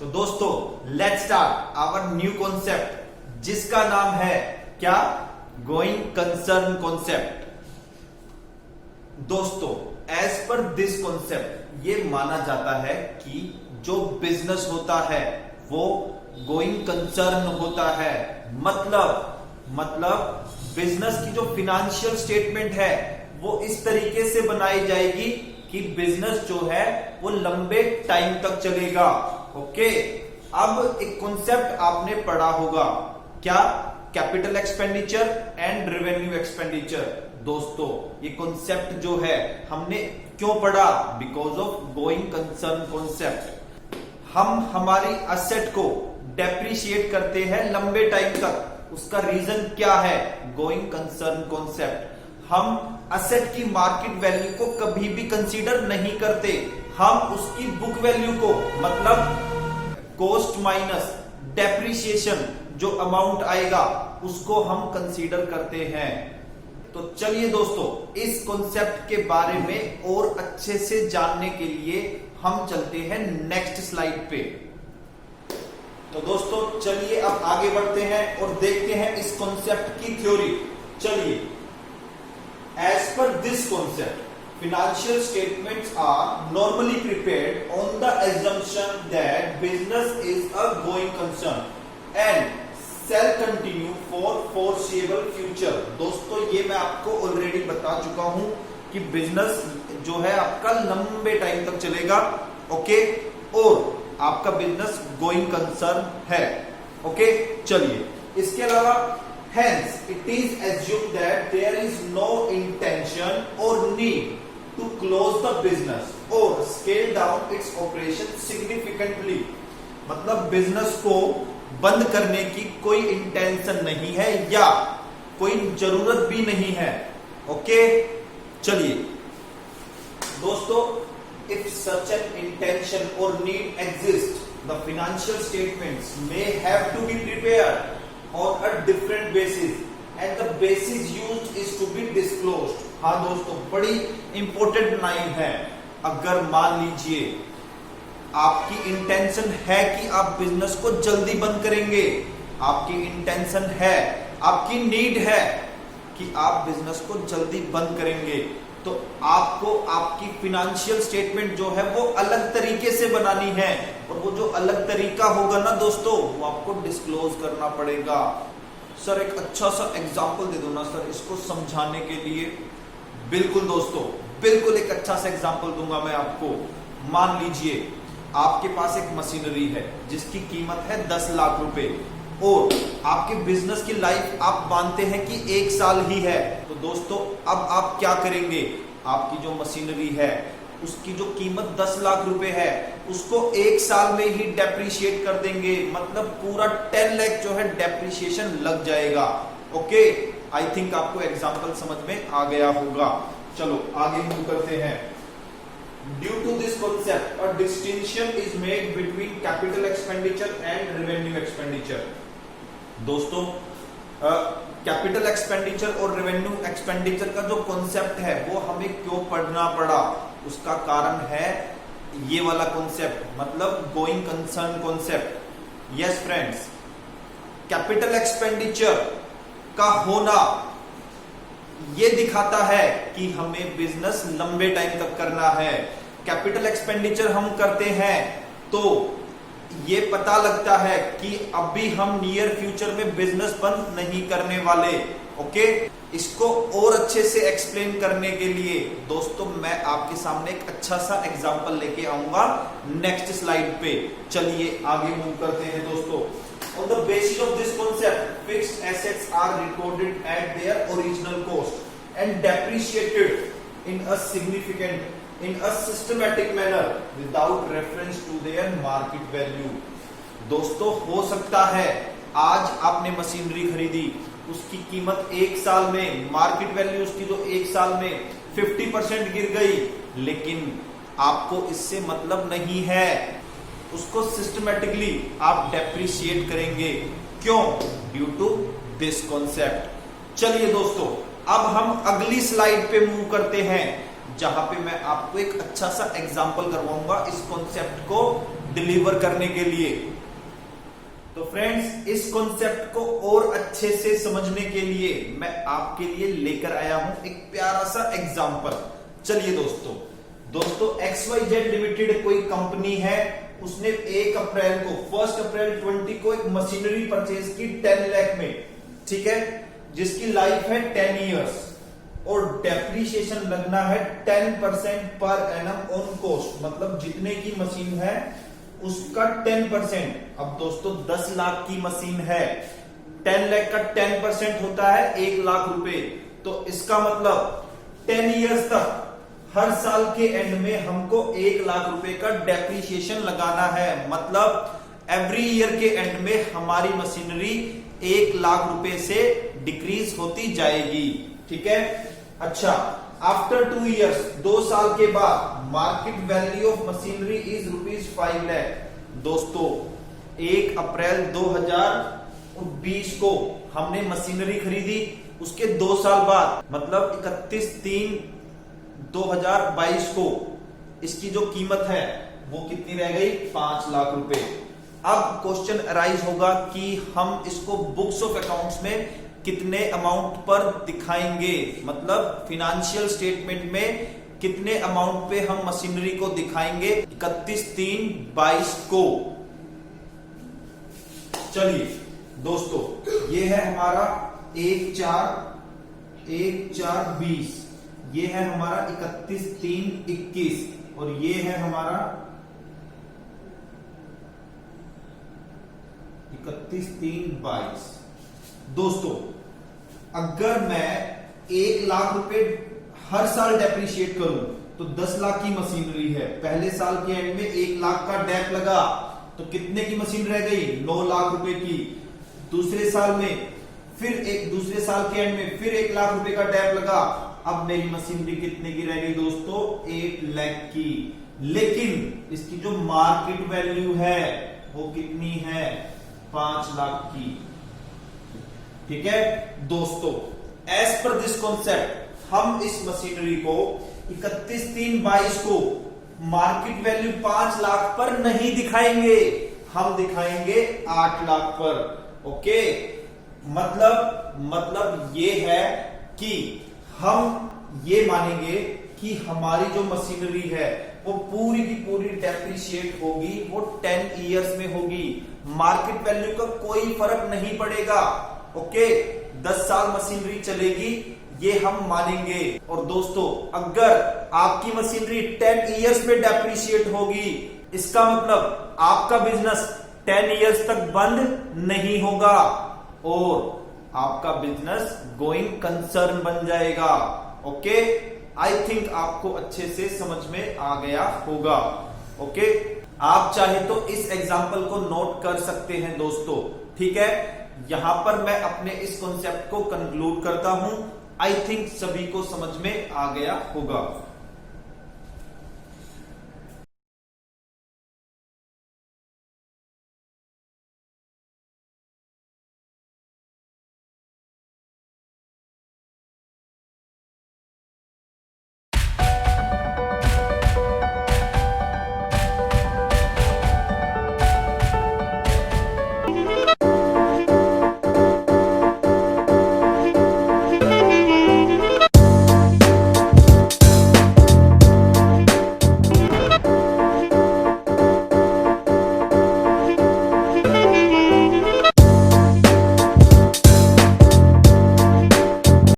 तो दोस्तों let's start our new concept जिसका नाम है क्या? Going concern concept. दोस्तों एज पर दिस कॉन्सेप्ट ये माना जाता है कि जो बिजनेस होता है वो गोइंग कंसर्न होता है। मतलब बिजनेस की जो फिनेंशियल स्टेटमेंट है वो इस तरीके से बनाई जाएगी कि बिजनेस जो है वो लंबे टाइम तक चलेगा। ओके, अब एक कॉन्सेप्ट आपने पढ़ा होगा क्या? Capital expenditure and revenue expenditure. दोस्तों ये कॉन्सेप्ट जो है हमने क्यों पढ़ा? Because of going concern concept. हम हमारी असेट को डेप्रिशिएट करते हैं लंबे टाइम तक, उसका रीजन क्या है? Going concern concept. हम असेट की मार्केट वैल्यू को कभी भी कंसीडर नहीं करते, हम उसकी बुक वैल्यू को मतलब कॉस्ट माइनस डेप्रिसिएशन जो अमाउंट आएगा उसको हम कंसीडर करते हैं। तो चलिए दोस्तों इस कॉन्सेप्ट के बारे में और अच्छे से जानने के लिए हम चलते हैं नेक्स्ट स्लाइड पे। तो दोस्तों चलिए अब आगे बढ़ते हैं और देखते हैं इस कॉन्सेप्ट की थ्योरी। चलिए, as per this concept financial statements are normally prepared on the assumption that business is a going concern and shall continue for foreseeable future। दोस्तों ये मैं आपको ऑलरेडी बता चुका हूं कि बिजनेस जो है आपका लंबे टाइम तक चलेगा। ओके, और आपका बिजनेस गोइंग कंसर्न है। ओके, चलिए इसके अलावा hence it is assumed that there is no intention or need to close the business or scale down its operation significantly। मतलब बिजनेस को बंद करने की कोई इंटेंशन नहीं है या कोई जरूरत भी नहीं है। ओके, चलिए दोस्तों, if such an intention or need exists, the financial statements may have to be prepared on a different basis and the basis used is to be disclosed। हाँ दोस्तों, बड़ी इंपॉर्टेंट लाइन है। अगर मान लीजिए आपकी इंटेंशन है कि आप बिजनेस को जल्दी बंद करेंगे, आपकी इंटेंशन है, आपकी नीड है कि आप बिजनेस को जल्दी बंद करेंगे, तो आपको आपकी फिनेंशियल स्टेटमेंट जो है वो अलग तरीके से बनानी है और वो जो अलग तरीका होगा ना दोस्तों वो आपको डिस्क्लोज करना पड़ेगा। सर एक अच्छा सा एग्जांपल दे दो ना सर इसको समझाने के लिए। बिल्कुल दोस्तों, बिल्कुल एक अच्छा सा एग्जांपल दूंगा मैं आपको। मान लीजिए आपके पास एक मशीनरी है जिसकी कीमत है 10 लाख रुपए और आपके बिजनेस की लाइफ आप मानते हैं कि 1 साल ही है। तो दोस्तों अब आप क्या करेंगे? आपकी जो मशीनरी है उसकी जो कीमत 10 लाख रुपए है उसको 1 साल में ही डेप्रिशिएट कर देंगे, मतलब पूरा 10 लाख जो है डेप्रिशिएशन लग जाएगा। ओके, आई थिंक आपको एग्जांपल समझ में आ गया होगा। चलो आगे मूव करते हैं। Due to this concept, a distinction is made between capital expenditure and revenue expenditure। दोस्तों कैपिटल एक्सपेंडिचर और रेवेन्यू एक्सपेंडिचर का जो कॉन्सेप्ट है वो हमें क्यों पढ़ना पड़ा? उसका कारण है ये वाला कॉन्सेप्ट, मतलब going concern concept. Yes friends, capital expenditure का होना ये दिखाता है कि हमें बिजनेस लंबे टाइम तक करना है। कैपिटल एक्सपेंडिचर हम करते हैं तो ये पता लगता है कि अभी हम नियर फ्यूचर में बिजनेस बंद नहीं करने वाले। ओके, इसको और अच्छे से एक्सप्लेन करने के लिए दोस्तों मैं आपके सामने एक अच्छा सा एग्जांपल लेके आऊंगा नेक्स्ट स्लाइड पे। चलिए आगे मूव करते हैं दोस्तों। On the basis of this concept, fixed assets are recorded at their original cost and depreciated in a systematic manner without reference to their market value। दोस्तों हो सकता है आज आपने मशीनरी खरीदी, उसकी कीमत 1 साल में मार्केट वैल्यू उसकी जो 1 साल में 50% गिर गई, लेकिन आपको इससे मतलब नहीं है, उसको सिस्टमैटिकली आप डेप्रिशिएट करेंगे। क्यों? Due to this concept. चलिए दोस्तों अब हम अगली स्लाइड पे मूव करते हैं जहां पे मैं आपको एक अच्छा सा एग्जांपल करवाऊंगा इस कॉन्सेप्ट को डिलीवर करने के लिए। तो फ्रेंड्स, इस कॉन्सेप्ट को और अच्छे से समझने के लिए मैं आपके लिए लेकर आया हूं एक प्यारा सा एग्जांपल। चलिए दोस्तों XYZ लिमिटेड कोई कंपनी है, उसने 1 अप्रैल को 1 अप्रैल 20 को एक मशीनरी परचेज की 10 लाख में, ठीक है, जिसकी लाइफ है 10 इयर्स और डेप्रीशिएशन लगना है 10% पर एनम ऑन कॉस्ट, मतलब जितने की मशीन है उसका 10%। अब दोस्तों 10 लाख की मशीन है, 10 लाख का 10% होता है 1 लाख रुपए। तो इसका मतलब 10 इयर्स तक हर साल के एंड में हमको 1 लाख रुपए का डेप्रीशिएशन लगाना है। मतलब एवरी ईयर के एंड में हमारी मशीनरी 1 लाख रुपए से डिक्रीज होती जाएगी, ठीक है। अच्छा, आफ्टर 2 इयर्स, 2 साल के बाद market value of machinery is ₹5 lakh. दोस्तों 1 अप्रैल 2020 को हमने मशीनरी खरीदी, उसके 2 साल बाद मतलब 31/3/2022 को इसकी जो कीमत है वो कितनी रह गई? 5 लाख रुपए। अब क्वेश्चन अराइज होगा कि हम इसको बुक्स ऑफ अकाउंट्स में कितने अमाउंट पर दिखाएंगे, मतलब फिनेंशियल स्टेटमेंट में कितने अमाउंट पे हम मशीनरी को दिखाएंगे 31/3/22 को। चलिए दोस्तों, ये है हमारा 1/4/20, ये है हमारा 31/3/21 और ये है हमारा 31/3/22। दोस्तों अगर मैं 1 लाख रुपए हर साल डेप्रीशिएट करूं तो 10 लाख की मशीनरी है, पहले साल के एंड में 1 लाख का डेप लगा तो कितने की मशीन रह गई? 9 लाख रुपए की। दूसरे साल में फिर दूसरे साल के एंड में फिर 1 लाख रुपए का डेप लगा, अब मेरी मशीनरी कितने की रह गई दोस्तों? 8 लाख की। लेकिन इसकी जो मार्केट वैल्यू है वो कितनी है? 5 लाख की, ठीक है दोस्तों। एज पर दिस कॉन्सेप्ट हम इस मशीनरी को 31/3/22 को मार्केट वैल्यू 5 लाख पर नहीं दिखाएंगे, हम दिखाएंगे 8 लाख पर। ओके, मतलब ये है कि हम ये मानेंगे कि हमारी जो मशीनरी है वो पूरी की पूरी डेप्रीशिएट होगी, वो 10 इयर्स में होगी, मार्केट वैल्यू का कोई फर्क नहीं पड़ेगा। ओके, 10 साल मशीनरी चलेगी, ये हम मानेंगे। और दोस्तों अगर आपकी मशीनरी 10 इयर्स में डेप्रीशिएट होगी, इसका मतलब आपका बिजनेस 10 इयर्स तक बंद नहीं होगा और आपका बिजनेस गोइंग कंसर्न बन जाएगा। ओके, आई थिंक आपको अच्छे से समझ में आ गया होगा। ओके, आप चाहे तो इस एग्जाम्पल को नोट कर सकते हैं दोस्तों, ठीक है। यहां पर मैं अपने इस कॉन्सेप्ट को कंक्लूड करता हूं। आई थिंक सभी को समझ में आ गया होगा।